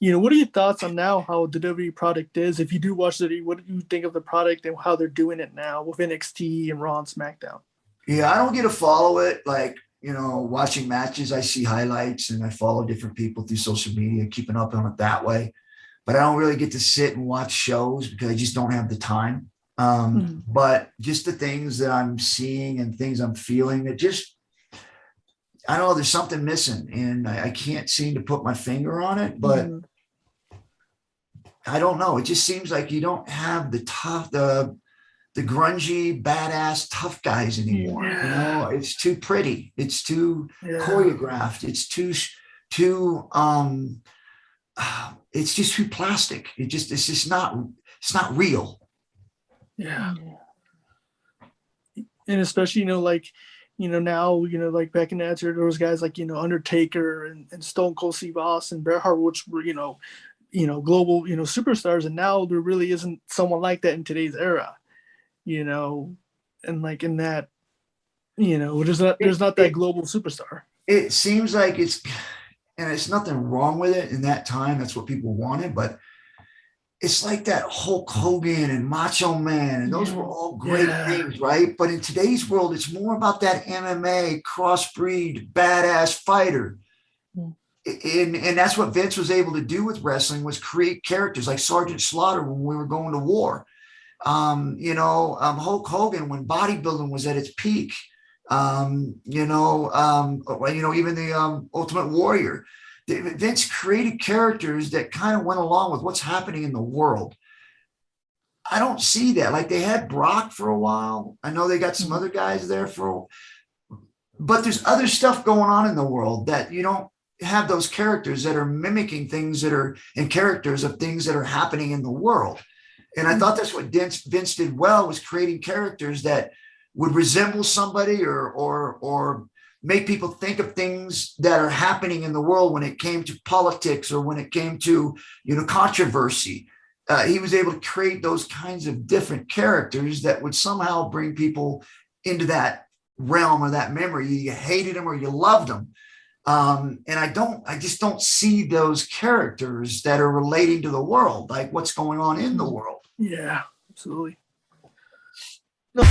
What are your thoughts on now how the WWE product is? If you do watch the WWE, what do you think of the product and how they're doing it now with NXT and Raw and SmackDown? Yeah, I don't get to follow it like, watching matches. I see highlights and I follow different people through social media, keeping up on it that way. But I don't really get to sit and watch shows because I just don't have the time. Mhm. But just the things that I'm seeing and things I'm feeling, it just, I don't know, there's something missing and I can't seem to put my finger on it, but Mhm. I don't know. It just seems like you don't have the grungy, badass, tough guys anymore. Yeah. It's too pretty. It's too Yeah. choreographed. Too it's just too plastic. It's just not, it's not real. Yeah. And especially, now, like back in that era, there was guys like, Undertaker and Stone Cold Steve Austin, Bret Hart, which were, global, superstars. And now there really isn't someone like that in today's era, you know, and like in that, there's It not that it global superstar. it seems like and it's nothing wrong with it in that time. That's what people wanted, but it's like that Hulk Hogan and Macho Man, and those were all great Yeah. things, right? But in today's world, it's more about that MMA crossbreed badass fighter. And that's what Vince was able to do with wrestling, was create characters like Sergeant Slaughter when we were going to war. Hulk Hogan when bodybuilding was at its peak. Even the Ultimate Warrior. Vince created characters that kind of went along with what's happening in the world. I don't see that. Like they had Brock for a while. I know they got some other guys there but there's other stuff going on in the world that you don't have those characters that are mimicking things that are in characters of things that are happening in the world. And I thought that's what Vince did well, was creating characters that would resemble somebody or make people think of things that are happening in the world when it came to politics or when it came to controversy. He was able to create those kinds of different characters that would somehow bring people into that realm or that memory. You hated them or you loved them. And I just don't see those characters that are relating to the world, like what's going on in the world. Yeah, absolutely. No.